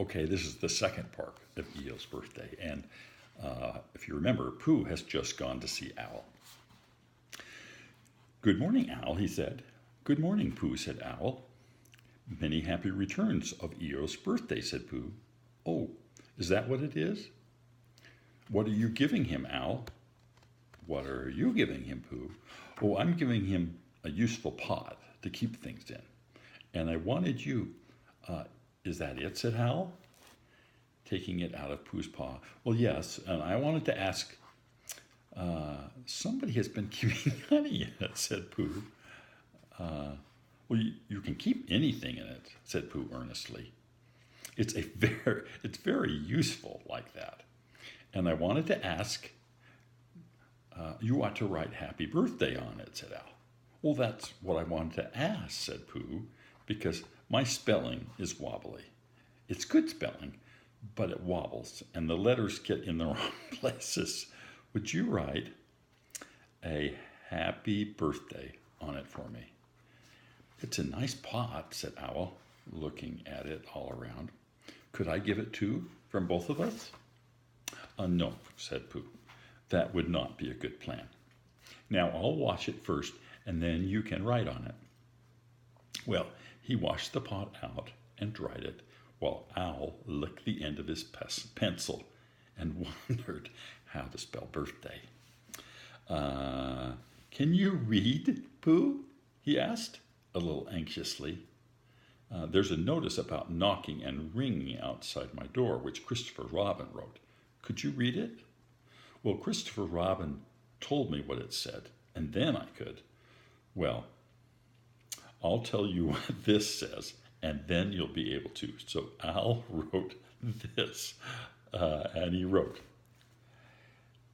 Okay, this is the second part of Eeyore's birthday, and if you remember, Pooh has just gone to see Owl. "Good morning, Owl," he said. "Good morning, Pooh," said Owl. "Many happy returns of Eeyore's birthday," said Pooh. "Oh, is that what it is? What are you giving him, Owl?" "What are you giving him, Pooh?" "Oh, I'm giving him a useful pot to keep things in. And I wanted you, is that it?" said Owl, taking it out of Pooh's paw. "Well, yes, and I wanted to ask, somebody has been keeping honey in it," said Pooh. "Well, you can keep anything in it," said Pooh earnestly. It's very useful like that. And I wanted to ask, you ought to write happy birthday on it," said Owl. "Well, that's what I wanted to ask," said Pooh, "because my spelling is wobbly. It's good spelling, but it wobbles, and the letters get in the wrong places. Would you write a happy birthday on it for me?" "It's a nice pot," said Owl, looking at it all around. "Could I give it too, from both of us?" No," said Pooh. "That would not be a good plan. Now I'll wash it first, and then you can write on it." Well, he washed the pot out and dried it, while Owl licked the end of his pencil and wondered how to spell birthday. Can you read, Pooh?" he asked, a little anxiously. "There's a notice about knocking and ringing outside my door, which Christopher Robin wrote. Could you read it?" "Well, Christopher Robin told me what it said, and then I could." "Well, I'll tell you what this says, and then you'll be able to." So Owl wrote this, and he wrote,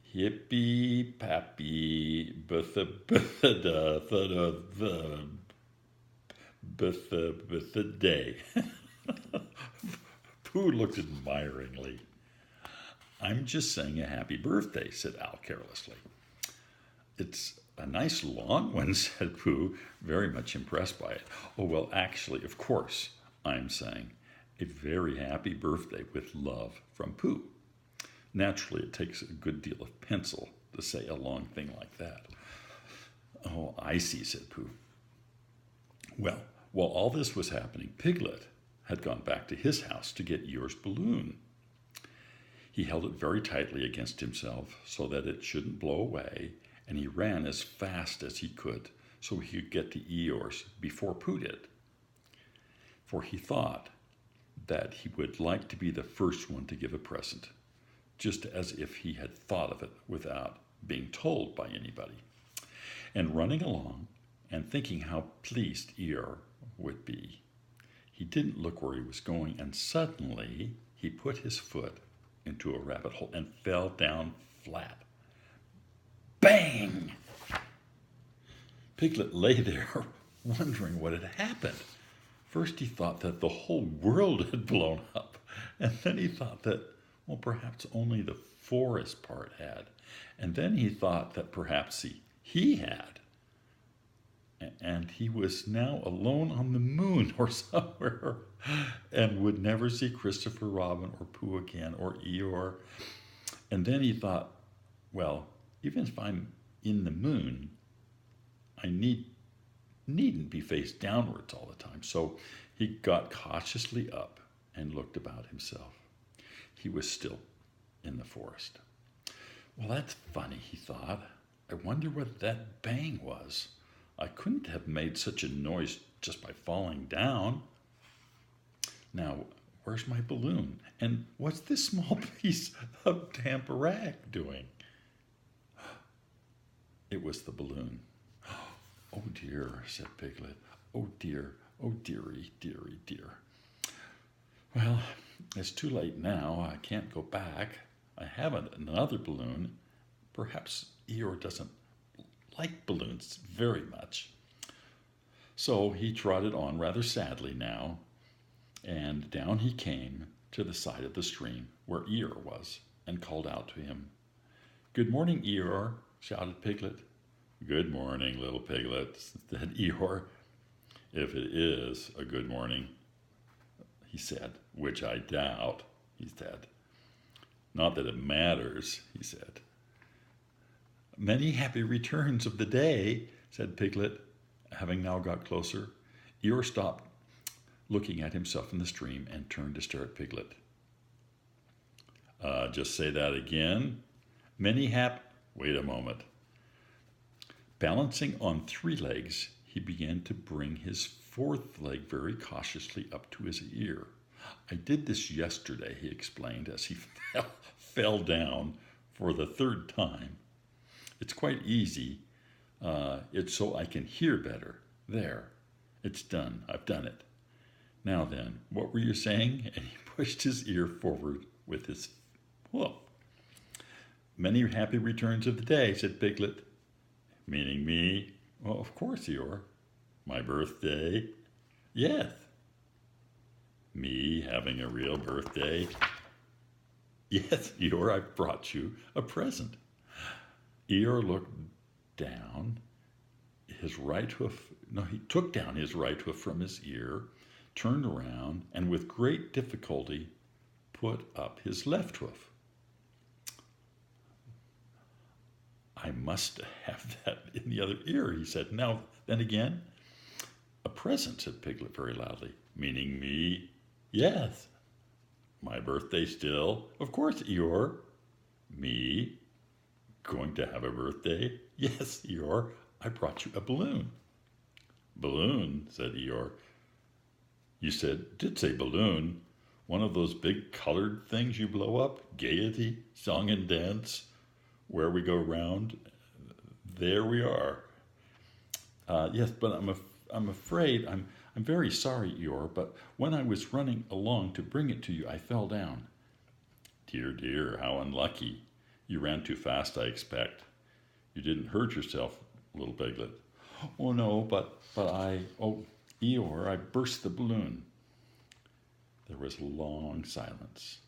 "Hippy pappy birthday." Pooh looked admiringly. "I'm just saying a happy birthday," said Owl carelessly. "It's a nice long one," said Pooh, very much impressed by it. "Oh, well, actually, of course, I'm saying a very happy birthday with love from Pooh. Naturally, it takes a good deal of pencil to say a long thing like that." "Oh, I see," said Pooh. Well, while all this was happening, Piglet had gone back to his house to get Eeyore's balloon. He held it very tightly against himself so that it shouldn't blow away, and he ran as fast as he could so he could get to Eeyore's before Pooh did. For he thought that he would like to be the first one to give a present, just as if he had thought of it without being told by anybody. And running along and thinking how pleased Eeyore would be, he didn't look where he was going, and suddenly he put his foot into a rabbit hole and fell down flat. Bang! Piglet lay there wondering what had happened. First he thought that the whole world had blown up, and then he thought that, well, perhaps only the forest part had, and then he thought that perhaps he had, and he was now alone on the moon or somewhere, and would never see Christopher Robin or Pooh again, or Eeyore. And then he thought, well, even if I'm in the moon, I needn't be face downwards all the time. So he got cautiously up and looked about himself. He was still in the forest. Well, that's funny, he thought. I wonder what that bang was. I couldn't have made such a noise just by falling down. Now, where's my balloon? And what's this small piece of damp rag doing? It was the balloon. "Oh dear," said Piglet. "Oh dear, oh dearie, dearie, dear. Well, it's too late now. I can't go back. I haven't another balloon. Perhaps Eeyore doesn't like balloons very much." So he trotted on rather sadly now, and down he came to the side of the stream where Eeyore was, and called out to him. "Good morning, Eeyore," shouted Piglet. "Good morning, little Piglet," said Eeyore. "If it is a good morning," he said. Which I doubt, he said. Not that it matters, he said. Many happy returns of the day, said Piglet, having now got closer. Eeyore stopped looking at himself in the stream and turned to stare at Piglet. Just say that again. Wait a moment. Balancing on 3 legs, he began to bring his 4th leg very cautiously up to his ear. I did this yesterday, he explained as he fell down for the 3rd time. It's quite easy. It's so I can hear better. There. It's done. I've done it. Now then, what were you saying? And he pushed his ear forward with his hoof. Many happy returns of the day, said Piglet. Meaning me? Well, of course, Eeyore. My birthday? Yes. Me having a real birthday? Yes, Eeyore, I brought you a present. Eeyore looked down his right hoof. No, he took down his right hoof from his ear, turned around, and with great difficulty put up his left hoof. I must have that in the other ear, he said. Now, then again. A present, said Piglet very loudly. Meaning me? Yes. My birthday still? Of course, Eeyore. Me? Going to have a birthday? Yes, Eeyore. I brought you a balloon. Balloon, said Eeyore. You did say balloon. One of those big colored things you blow up? Gaiety, song and dance, where we go round. There we are. Yes, but I'm afraid, I'm very sorry, Eeyore, but when I was running along to bring it to you, I fell down. Dear, dear, how unlucky. You ran too fast, I expect. You didn't hurt yourself, little Piglet. Oh, no, Eeyore, I burst the balloon. There was a long silence.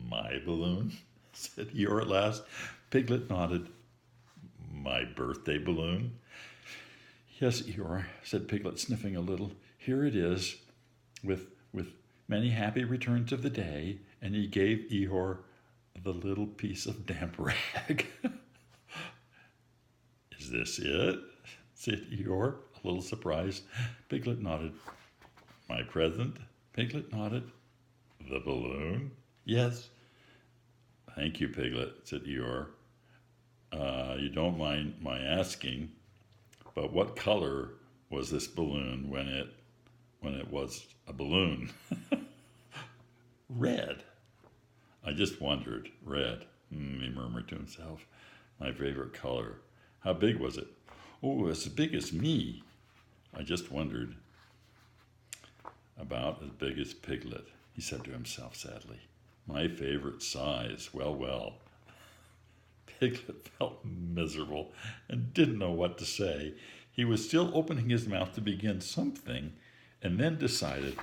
My balloon? Said Eeyore at last. Piglet nodded. My birthday balloon? Yes, Eeyore, said Piglet, sniffing a little. Here it is, with many happy returns of the day, and he gave Eeyore the little piece of damp rag. Is this it? Said Eeyore, a little surprised. Piglet nodded. My present? Piglet nodded. The balloon? Yes. Thank you, Piglet, said Eeyore. You don't mind my asking, but what color was this balloon when it was a balloon? Red. I just wondered. Red, he murmured to himself. My favorite color. How big was it? Oh, as big as me. I just wondered. About as big as Piglet, he said to himself sadly. My favorite size. Well, well. Piglet felt miserable and didn't know what to say. He was still opening his mouth to begin something and then decided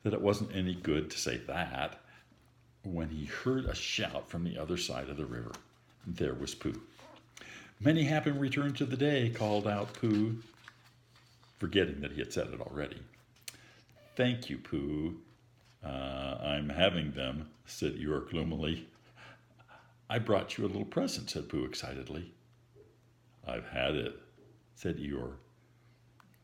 that it wasn't any good to say that when he heard a shout from the other side of the river. There was Pooh. Many happy returns of the day, called out Pooh, forgetting that he had said it already. Thank you, Pooh. I'm having them, said Eeyore gloomily. I brought you a little present, said Pooh excitedly. I've had it, said Eeyore.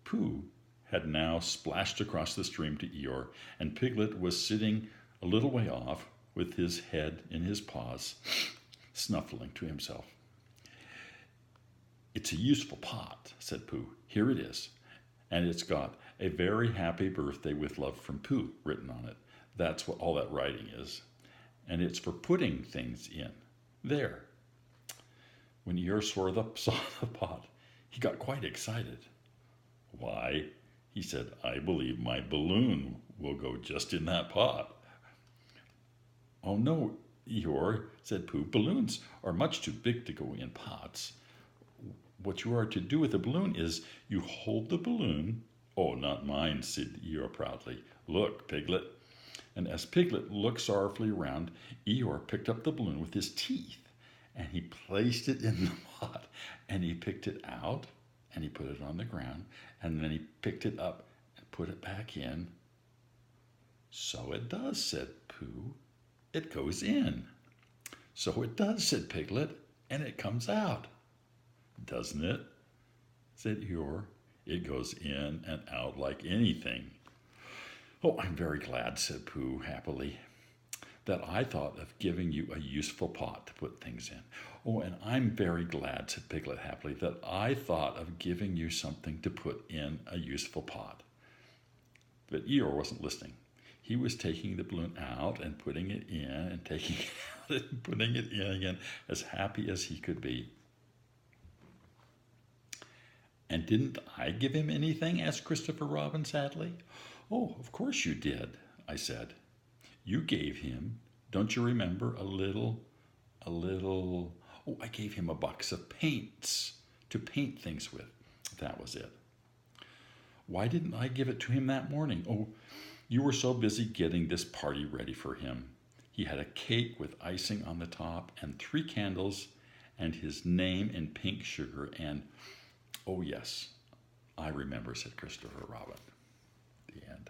Pooh had now splashed across the stream to Eeyore, and Piglet was sitting a little way off with his head in his paws, snuffling to himself. It's a useful pot, said Pooh. Here it is. And it's got a very happy birthday with love from Pooh written on it. That's what all that writing is. And it's for putting things in. There. When Eeyore saw the pot, he got quite excited. Why, he said, I believe my balloon will go just in that pot. Oh, no, Eeyore, said Pooh. Balloons are much too big to go in pots. What you are to do with the balloon is you hold the balloon. Oh, not mine, said Eeyore proudly. Look, Piglet. And as Piglet looked sorrowfully around, Eeyore picked up the balloon with his teeth, and he placed it in the pot, and he picked it out, and he put it on the ground, and then he picked it up and put it back in. So it does, said Pooh. It goes in. So it does, said Piglet, and it comes out. Doesn't it? Said Eeyore. It goes in and out like anything. Oh, I'm very glad, said Pooh happily, that I thought of giving you a useful pot to put things in. Oh, and I'm very glad, said Piglet happily, that I thought of giving you something to put in a useful pot. But Eeyore wasn't listening. He was taking the balloon out and putting it in and taking it out and putting it in again, as happy as he could be. And didn't I give him anything? Asked Christopher Robin sadly. Oh, of course you did, I said. You gave him, don't you remember, a little, oh, I gave him a box of paints to paint things with. That was it. Why didn't I give it to him that morning? Oh, you were so busy getting this party ready for him. He had a cake with icing on the top and 3 candles and his name in pink sugar and, oh yes, I remember, said Christopher Robin. The end.